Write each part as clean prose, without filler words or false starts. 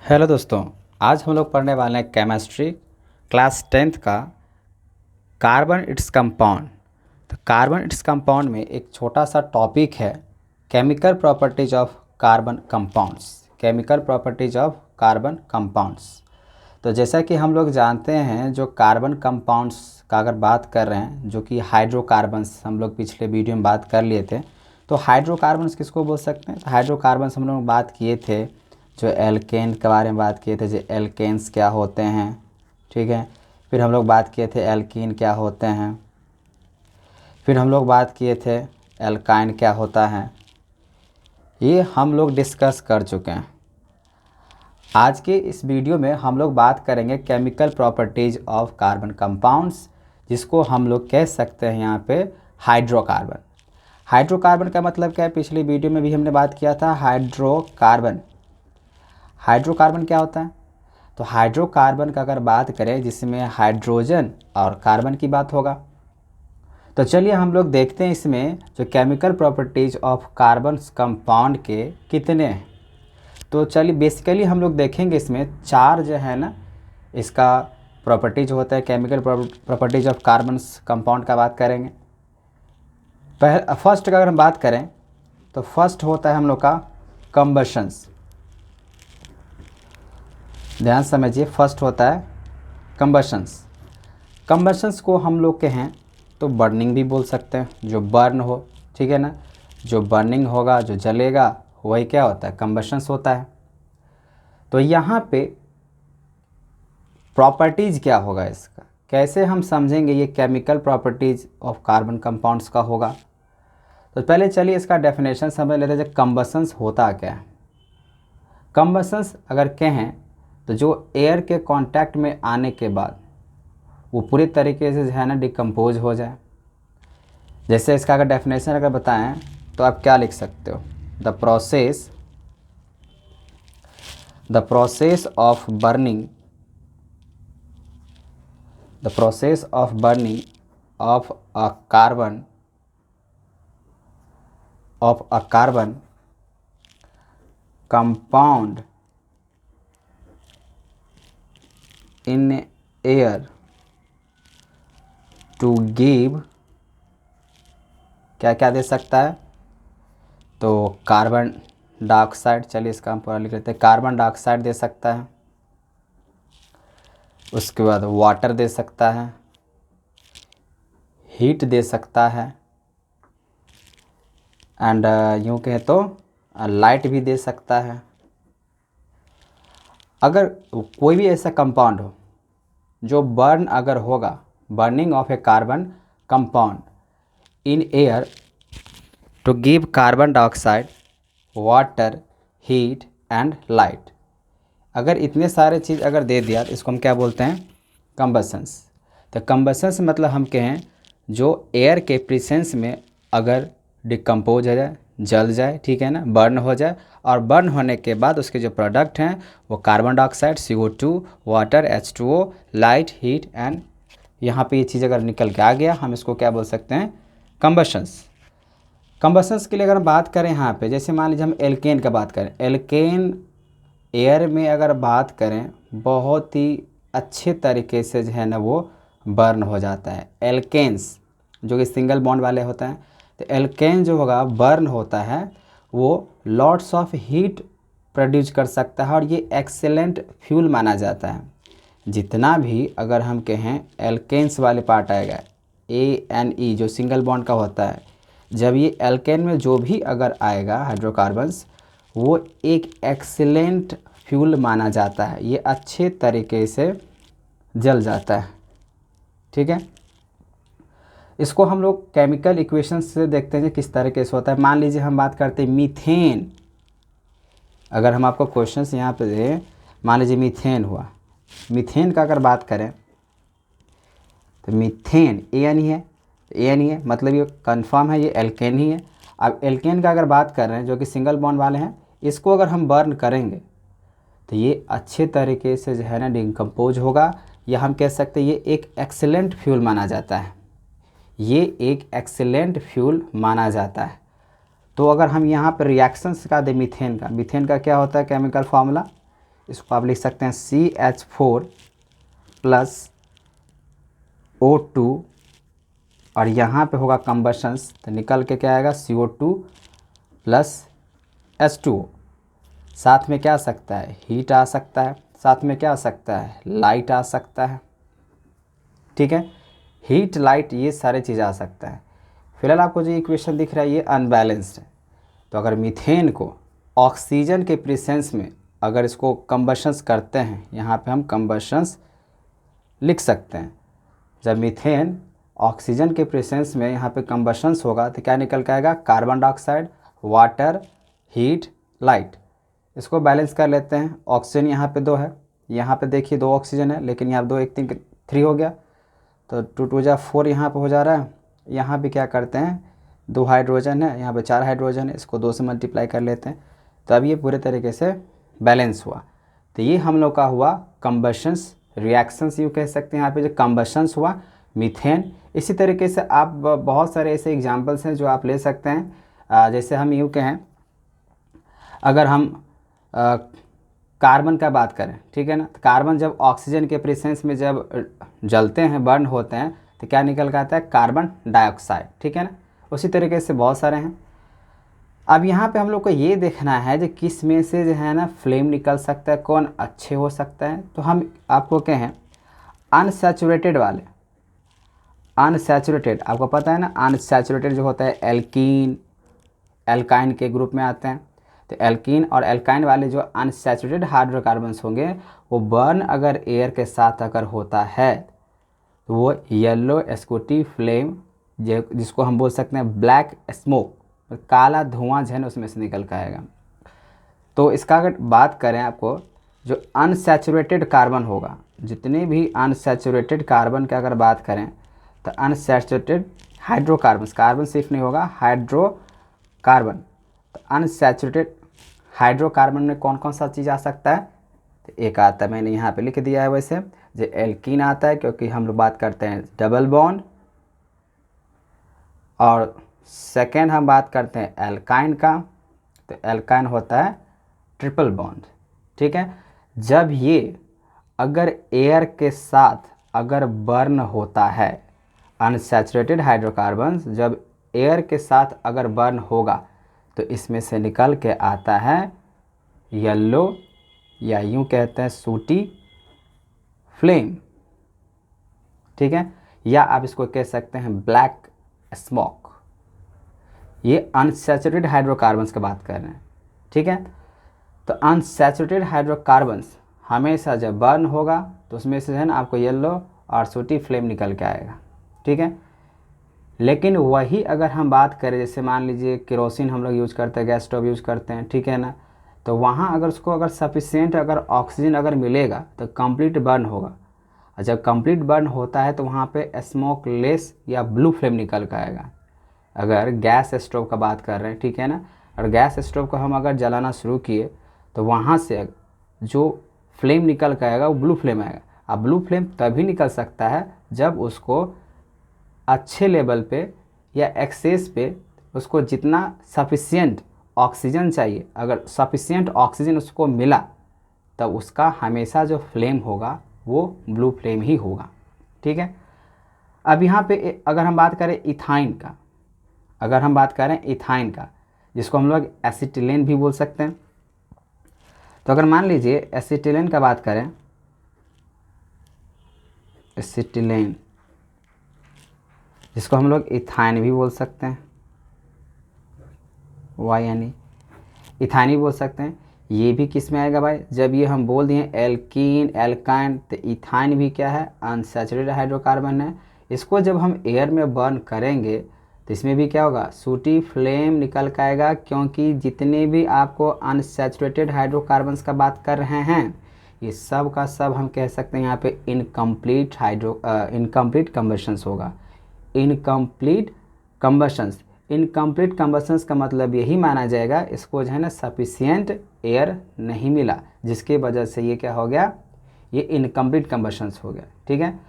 Hello दोस्तों, आज हम लोग पढ़ने वाले हैं केमिस्ट्री क्लास 10th का कार्बन इट्स कंपाउंड। तो कार्बन इट्स कंपाउंड में एक छोटा सा टॉपिक है chemical properties of carbon compounds. Chemical properties of carbon compounds. तो जैसा कि हम लोग जानते हैं, जो कार्बन कंपाउंड्स का अगर बात कर रहे हैं, जो कि हाइड्रोकार्बन्स, हम लोग पिछले वीडियो में बात कर लिए थे। तो हाइड्रोकार्बन्स किसको बोल सकते हैं? तो हाइड्रोकार्बन्स हम लोग बात किए थे, जो एल्केन के बारे में बात किए थे, जो एल्केन्स क्या होते हैं, ठीक है। फिर हम लोग बात किए थे एल्कीन क्या होते हैं। फिर हम लोग बात किए थे एल्काइन क्या होता है। ये हम लोग डिस्कस कर चुके हैं। आज के इस वीडियो में हम लोग बात करेंगे chemical properties of carbon compounds, जिसको हम लोग कह सकते हैं यहाँ पे हाइड्रोकार्बन। हाइड्रोकार्बन का मतलब क्या है? पिछली वीडियो में भी हमने बात किया था हाइड्रोकार्बन। हाइड्रोकार्बन क्या होता है? तो हाइड्रोकार्बन का अगर बात करें, जिसमें हाइड्रोजन और कार्बन की बात होगा। तो चलिए हम लोग देखते हैं इसमें जो chemical properties of carbon compound के कितने हैं। तो चलिए बेसिकली हम लोग देखेंगे इसमें चार जो है ना, इसका प्रॉपर्टीज होता है। Chemical properties of carbon compound का बात करेंगे। फर्स्ट का अगर हम बात करें तो फर्स्ट होता है हम लोग का कंबशंस। ध्यान समझिए, फर्स्ट होता है कंबशंस। कंबशंस को हम लोग कहें तो बर्निंग भी बोल सकते हैं, जो बर्न हो, ठीक है ना। जो बर्निंग होगा, जो जलेगा, वही क्या होता है? कंबशंस होता है। तो यहाँ पे प्रॉपर्टीज़ क्या होगा इसका, कैसे हम समझेंगे ये chemical properties of carbon compounds का होगा। तो पहले चलिए इसका डेफिनेशन समझ लेते हैं, कंबशंस होता क्या है। कंबशंस अगर कहें तो जो एयर के कांटेक्ट में आने के बाद वो पूरी तरीके से जो है ना डिकम्पोज हो जाए। जैसे इसका अगर डेफिनेशन अगर बताएं तो आप क्या लिख सकते हो? The process of burning of a carbon compound in air to give क्या क्या दे सकता है? तो कार्बन डाइऑक्साइड, चलिए इसका हम पूरा लिख लेते हैं। कार्बन डाइऑक्साइड दे सकता है, उसके बाद वाटर दे सकता है, हीट दे सकता है, एंड यूँ कहें तो लाइट भी दे सकता है। अगर कोई भी ऐसा कंपाउंड हो जो बर्न अगर होगा, burning of a carbon compound in air to give carbon dioxide, water, heat and light, अगर इतने सारे चीज़ अगर दे दिया तो इसको हम क्या बोलते हैं? कंबशंस। तो कंबशंस मतलब हम कहें जो एयर के प्रेजेंस में अगर डिकम्पोज हो जाए, जल जाए, ठीक है ना, बर्न हो जाए, और बर्न होने के बाद उसके जो प्रोडक्ट हैं वो carbon dioxide, CO2, water, H2O, light, heat and यहाँ पे ये चीज़ अगर निकल के आ गया, हम इसको क्या बोल सकते हैं? कंबशंस। कंबशंस के लिए अगर हम बात करें यहाँ पे, जैसे मान लीजिए हम एल्केन का बात करें। एल्केन एयर में अगर बात करें बहुत ही अच्छे तरीके से जो है ना वो बर्न हो जाता है। एल्केन्स जो कि सिंगल बॉन्ड वाले होते हैं, तो एल्केन जो होगा बर्न होता है, वो लॉट्स ऑफ हीट प्रोड्यूस कर सकता है और ये एक्सेलेंट फ्यूल माना जाता है। जितना भी अगर हम कहें एल्केन्स वाले पार्ट आएगा, ANE जो सिंगल बॉन्ड का होता है, जब ये एल्केन में जो भी अगर आएगा हाइड्रोकार्बन्स, वो एक एक्सीलेंट फ्यूल माना जाता है। ये अच्छे तरीके से जल जाता है, ठीक है। इसको हम लोग केमिकल इक्वेशन से देखते हैं किस तरीके से होता है। मान लीजिए हम बात करते हैं मीथेन। अगर हम आपको क्वेश्चंस यहाँ पे दें, मान लीजिए मीथेन हुआ। मीथेन का अगर बात करें तो मीथेन ANE है, ANE है मतलब ये कंफर्म है, ये एल्केन ही है। अब एल्केन का अगर बात कर रहे हैं जो कि सिंगल बॉन्ड वाले हैं, इसको अगर हम बर्न करेंगे तो ये अच्छे तरीके से जो है ना डिकम्पोज होगा, या हम कह सकते हैं ये एक एक्सीलेंट फ्यूल माना जाता है। ये एक एक्सीलेंट फ्यूल माना जाता है। तो अगर हम यहाँ पर रिएक्शंस का दें मीथेन का क्या होता है केमिकल फार्मूला? इसको आप लिख सकते हैं CH4 प्लस O2 और यहाँ पे होगा कंबशंस, तो निकल के क्या आएगा CO2 प्लस H2O। साथ में क्या आ सकता है, हीट आ सकता है, साथ में क्या आ सकता है, लाइट आ सकता है। ठीक है, हीट लाइट ये सारे चीज़ आ सकता है। फिलहाल आपको जो इक्वेशन दिख रहा है ये अनबैलेंस्ड है। तो अगर मीथेन को ऑक्सीजन के प्रेजेंस में अगर इसको कंबशंस करते हैं, यहाँ पे हम कंबशंस लिख सकते हैं। जब मीथेन ऑक्सीजन के प्रेजेंस में यहाँ पे कंबशंस होगा तो क्या निकल के आएगा, carbon dioxide, water, heat, light. इसको बैलेंस कर लेते हैं। ऑक्सीजन यहाँ पे 2 है, यहाँ पे देखिए 2 ऑक्सीजन है, लेकिन यहाँ 2 1 3 3 हो गया, तो 2 2 जा 4 यहाँ पे हो जा रहा है। यहाँ भी क्या करते हैं, 2 हाइड्रोजन है, यहाँ पे 4 हाइड्रोजन है, इसको 2 से मल्टीप्लाई कर लेते हैं। तो अब ये पूरे तरीके से बैलेंस हुआ। तो ये हम लोग का हुआ कंबशंस रिएक्शंस, यूँ कह सकते हैं यहाँ पे जो कंबशंस हुआ मीथेन। इसी तरीके से आप बहुत सारे ऐसे एग्जांपल्स हैं जो आप ले सकते हैं। जैसे हम यूँ कहें, अगर हम कार्बन का बात करें, ठीक है ना, तो कार्बन जब ऑक्सीजन के प्रेजेंस में जब जलते हैं, बर्न होते हैं, तो क्या निकल के आता है, कार्बन डाइऑक्साइड। ठीक है ना, उसी तरीके से बहुत सारे हैं। अब यहाँ पे हम लोग को ये देखना है जो किस में से जो है ना फ्लेम निकल सकता है, कौन अच्छे हो सकता है। तो हम आपको कहें अनसैचुरेटेड वाले, अनसैचुरेटेड, आपको पता है ना अनसैचुरेटेड जो होता है एल्कीन एल्काइन के ग्रुप में आते हैं। तो एल्कीन और एल्काइन वाले जो अनसैचुरेटेड हाइड्रोकार्बन्स होंगे वो बर्न अगर एयर के साथ अगर होता है तो वो येलो स्कूटी फ्लेम, जिसको हम बोल सकते हैं ब्लैक स्मोक, काला धुआं जो है ना उसमें से निकल कर आएगा। तो इसका अगर बात करें आपको, जो अनसैचुरेटेड कार्बन होगा, जितने भी अनसैचुरेटेड कार्बन की अगर बात करें तो अनसैचुरेटेड हाइड्रोकार्बन, कार्बन सिर्फ नहीं होगा, हाइड्रोकार्बन। तो अनसैचुरेटेड हाइड्रोकार्बन में कौन कौन सा चीज़ आ सकता है, तो एक आता है, मैंने यहाँ पे लिख दिया है वैसे, जो एल्कीन आता है, क्योंकि हम लोग बात करते हैं डबल बॉन्ड। और सेकेंड हम बात करते हैं एल्काइन का, तो एल्काइन होता है ट्रिपल बॉन्ड। ठीक है, जब ये अगर एयर के साथ अगर बर्न होता है, अनसैचुरेटेड हाइड्रोकार्बन्स जब एयर के साथ अगर बर्न होगा तो इसमें से निकल के आता है येलो, या यूं कहते हैं सूटी फ्लेम। ठीक है, या आप इसको कह सकते हैं ब्लैक स्मोक। ये अनसैचुरेटेड हाइड्रोकार्बन्स की बात कर रहे हैं। ठीक है, तो अनसैचुरेटेड हाइड्रोकार्बन्स हमेशा जब बर्न होगा तो उसमें से है ना आपको येलो और सूटी फ्लेम निकल के आएगा। ठीक है, लेकिन वही अगर हम बात करें, जैसे मान लीजिए केरोसिन हम लोग यूज़ करते हैं, गैस स्टोव यूज़ करते हैं, ठीक है ना, तो वहाँ अगर उसको अगर सफिशिएंट अगर ऑक्सीजन अगर मिलेगा तो कंप्लीट बर्न होगा। और जब कंप्लीट बर्न होता है तो वहाँ पे स्मोक लेस या ब्लू फ्लेम निकल कर आएगा। अगर गैस स्टोव का बात कर रहे हैं, ठीक है ना, और गैस स्टोव को हम अगर जलाना शुरू किए तो वहाँ से जो फ्लेम निकल कर आएगा वो ब्लू फ्लेम आएगा। अब ब्लू फ्लेम तभी निकल सकता है जब उसको अच्छे लेवल पे या एक्सेस पे उसको जितना सफिशिएंट ऑक्सीजन चाहिए, अगर सफिशिएंट ऑक्सीजन उसको मिला तब उसका हमेशा जो फ्लेम होगा वो ब्लू फ्लेम ही होगा। ठीक है, अब यहाँ पे अगर हम बात करें इथाइन का, अगर हम बात करें इथाइन का, जिसको हम लोग एसिटिलीन भी बोल सकते हैं, तो अगर मान लीजिए एसिटिलीन का बात करें, एसिटिलीन जिसको हम लोग इथाइन भी बोल सकते हैं, वाई यानी इथाइन भी बोल सकते हैं, ये भी किस में आएगा भाई, जब ये हम बोल दिए एल्कीन एल्काइन, तो इथाइन भी क्या है, अनसैचुरेटेड हाइड्रोकार्बन है। इसको जब हम एयर में बर्न करेंगे तो इसमें भी क्या होगा, सूटी फ्लेम निकल के आएगा, क्योंकि जितने भी आपको अनसैचुरेटेड हाइड्रोकार्बन्स का बात कर रहे हैं ये सब का सब हम कह सकते हैं यहाँ पे इनकम्प्लीट कम्बशंस होगा। इनकम्प्लीट कम्बशंस, इनकम्प्लीट कम्बशंस का मतलब यही माना जाएगा इसको जो है ना सफिशिएंट एयर नहीं मिला, जिसके वजह से ये क्या हो गया, ये इनकम्प्लीट कम्बशंस हो गया। ठीक है,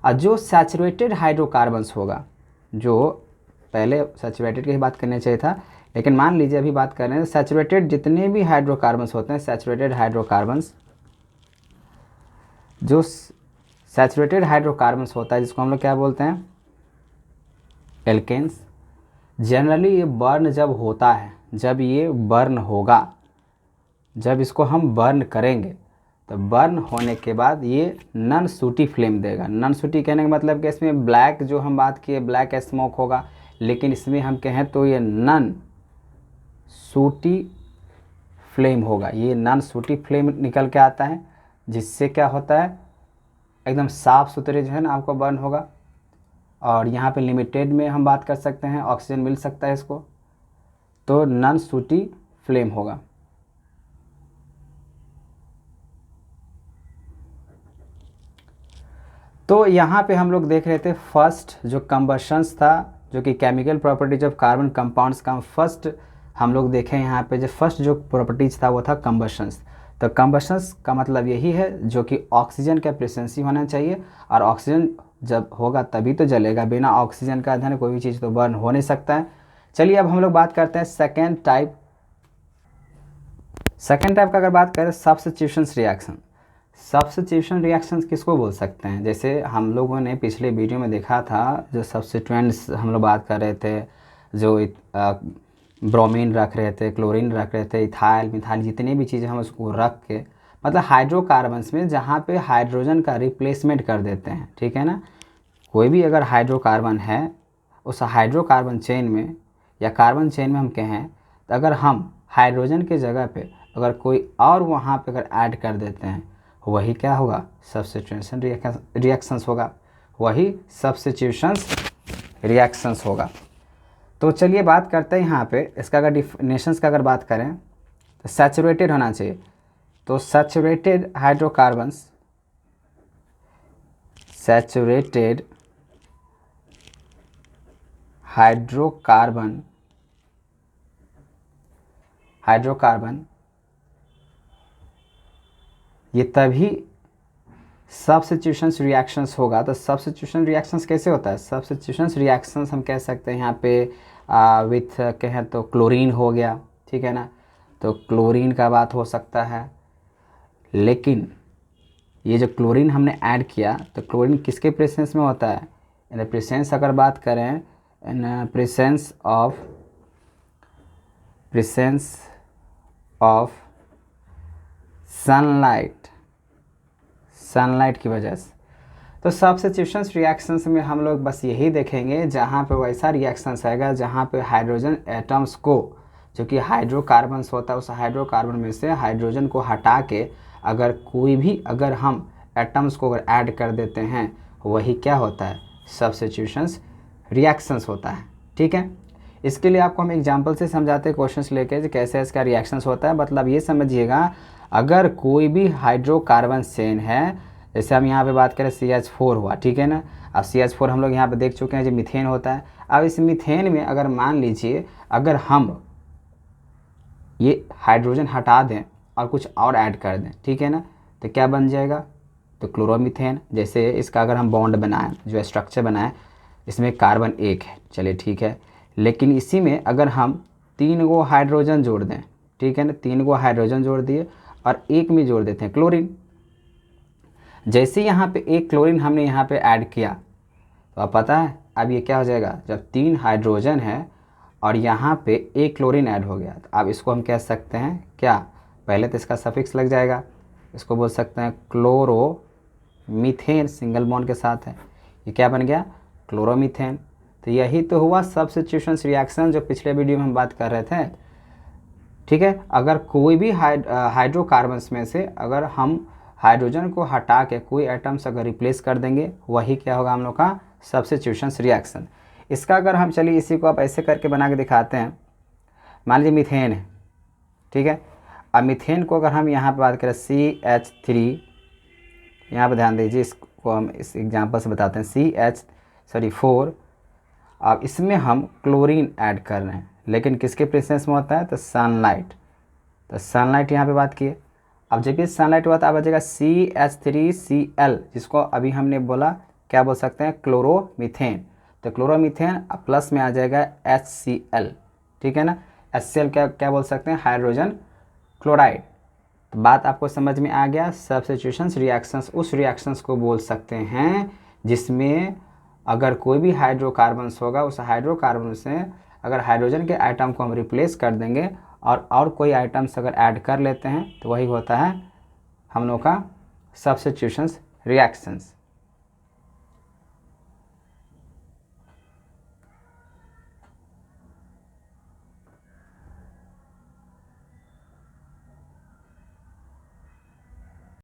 और जो सैचुरेटेड हाइड्रोकार्बन्स होगा, जो पहले सैचुरेटेड की बात करनी चाहिए था, लेकिन मान लीजिए अभी बात कर रहे हैं सैचुरेटेड, जितने भी हाइड्रोकार्बन्स होते हैं सैचुरेटेड हाइड्रोकार्बन्स जो सैचुरेटेड हाइड्रोकार्बन्स होता है जिसको हम लोग क्या बोलते हैं, एल्केन्स, जनरली ये बर्न जब होता है, जब ये बर्न होगा, जब इसको हम बर्न करेंगे तो बर्न होने के बाद ये नॉन सूटी फ्लेम देगा। नॉन सूटी कहने का मतलब कि इसमें ब्लैक, जो हम बात किए ब्लैक स्मोक होगा, लेकिन इसमें हम कहें तो ये नॉन सूटी फ्लेम होगा। ये नॉन सूटी फ्लेम निकल के आता है, जिससे क्या होता है, एकदम साफ़ सुथरे जो है ना आपको बर्न होगा। और यहाँ पे लिमिटेड में हम बात कर सकते हैं, ऑक्सीजन मिल सकता है इसको, तो नॉन सूटी फ्लेम होगा। तो यहाँ पे हम लोग देख रहे थे फर्स्ट जो कंबशंस था, जो कि chemical properties of carbon compounds का फर्स्ट हम लोग देखें। यहाँ पे जो फर्स्ट जो प्रॉपर्टीज था वो था कंबशंस। तो कंबशंस का मतलब यही है जो कि ऑक्सीजन का प्रेजेंसी होना चाहिए, और ऑक्सीजन जब होगा तभी तो जलेगा, बिना ऑक्सीजन का अध्ययन कोई भी चीज़ तो बर्न हो नहीं सकता है। चलिए अब हम लोग बात करते हैं सेकेंड टाइप। सेकेंड टाइप का अगर बात करें, सब्स्टिट्यूशंस रिएक्शन। सब्स्टिट्यूशन रिएक्शंस किसको बोल सकते हैं, जैसे हम लोगों ने पिछले वीडियो में देखा था, जो सब्स्टिट्यूएंट्स हम लोग बात कर रहे थे, जो ब्रोमीन रख रहे थे, क्लोरीन रख रहे थे, इथाइल मिथाइल, जितनी भी चीज़ें हम उसको रख के, मतलब हाइड्रोकार्बन्स में जहाँ पे हाइड्रोजन का रिप्लेसमेंट कर देते हैं, ठीक है ना। कोई भी अगर हाइड्रोकार्बन है, उस हाइड्रोकार्बन चेन में या कार्बन चेन में हम कहें, तो अगर हम हाइड्रोजन के जगह पे अगर कोई और वहाँ पे अगर ऐड कर देते हैं, वही क्या होगा, सब्स्टिट्यूशन रिएक्शंस होगा, वही सब्स्टिट्यूशंस रिएक्शंस होगा। तो चलिए बात करते हैं यहाँ पे इसका, अगर डिफिनेशंस का अगर बात करें तो सैचुरेटेड होना चाहिए। तो सैचुरेटेड हाइड्रोकार्बन्स, सैचुरेटेड हाइड्रोकार्बन ये तभी सब्स्टिट्यूशंस रिएक्शंस होगा। तो सब्स्टिट्यूशन रिएक्शंस कैसे होता है, सब्स्टिट्यूशंस रिएक्शंस हम कह सकते हैं यहाँ पे विथ कहें तो क्लोरीन हो गया, ठीक है ना। तो क्लोरीन का बात हो सकता है, लेकिन ये जो क्लोरीन हमने ऐड किया, तो क्लोरीन किसके प्रेजेंस में होता है, इन द प्रेजेंस अगर बात करें, इन प्रेजेंस ऑफ सनलाइट की वजह से। तो सब्स्टिट्यूशंस रिएक्शंस में हम लोग बस यही देखेंगे जहाँ पे वैसा रिएक्शंस आएगा जहाँ पे हाइड्रोजन एटम्स को, जो कि हाइड्रोकार्बन्स होता है, उस हाइड्रोकार्बन में से हाइड्रोजन को हटा के अगर कोई भी अगर हम एटम्स को अगर ऐड कर देते हैं, वही क्या होता है, सब्स्टिट्यूशंस रिएक्शंस होता है, ठीक है। इसके लिए आपको हम एग्जांपल से समझाते हैं क्वेश्चंस लेके कैसे इसका रिएक्शंस होता है। मतलब ये समझिएगा, अगर कोई भी हाइड्रोकार्बन चेन है, जैसे हम यहाँ पे बात करें CH4 हुआ, ठीक है ना। अब CH4 हम लोग यहाँ पे देख चुके हैं जो मीथेन होता है। अब इस मीथेन में अगर मान लीजिए अगर हम ये हाइड्रोजन हटा दें और कुछ और ऐड कर दें, ठीक है ना, तो क्या बन जाएगा, तो क्लोरोमीथेन। जैसे इसका अगर हम बॉन्ड बनाएं, जो स्ट्रक्चर बनाएं, इसमें कार्बन एक है, चलिए ठीक है, लेकिन इसी में अगर हम 3 गो हाइड्रोजन जोड़ दें, ठीक है ना, 3 गो हाइड्रोजन जोड़ दिए और एक में जोड़ देते हैं क्लोरीन। जैसे यहाँ पे एक क्लोरीन हमने यहाँ पे ऐड किया, तो आप पता है अब ये क्या हो जाएगा, जब 3 हाइड्रोजन है और यहाँ पे एक क्लोरीन ऐड हो गया, तो अब इसको हम कह सकते हैं क्या, पहले तो इसका सफिक्स लग जाएगा, इसको बोल सकते हैं क्लोरोमीथेन, सिंगल बॉन्ड के साथ है, ये क्या बन गया, क्लोरोमीथेन। तो यही तो हुआ सब्स्टिट्यूशंस रिएक्शन जो पिछले वीडियो में हम बात कर रहे थे, ठीक है। अगर कोई भी हाइड्रोकार्बन्स में से अगर हम हाइड्रोजन को हटा के कोई एटम्स अगर रिप्लेस कर देंगे, वही क्या होगा हम लोग का सब्स्टिट्यूशंस रिएक्शन। इसका अगर हम चलिए इसी को आप ऐसे करके बना के दिखाते हैं। मान लीजिए मीथेन है, ठीक है। अब मीथेन को अगर हम यहाँ पर बात करें CH3, यहाँ पर ध्यान दीजिए, इसको हम इस एग्जांपल से बताते हैं, 4। अब इसमें हम क्लोरीन ऐड कर रहे हैं, लेकिन किसके प्रेजेंस में होता है, तो सनलाइट। तो सनलाइट यहाँ पे बात किए। अब जब ये सनलाइट हुआ तो अब आ जाएगा CH3Cl, जिसको अभी हमने बोला क्या बोल सकते हैं, क्लोरोमीथेन। तो क्लोरोमीथेन अब प्लस में आ जाएगा HCl, ठीक है ना। HCl क्या बोल सकते हैं, हाइड्रोजन क्लोराइड। तो बात आपको समझ में आ गया। सब्स्टिट्यूशंस रिएक्शंस उस रिएक्शंस को बोल सकते हैं जिसमें अगर कोई भी हाइड्रोकार्बन्स होगा, उस हाइड्रोकार्बन से अगर हाइड्रोजन के आइटम को हम रिप्लेस कर देंगे और कोई आइटम्स अगर ऐड कर लेते हैं तो वही होता है हम लोग का सब्स्टिट्यूशंस रिएक्शंस।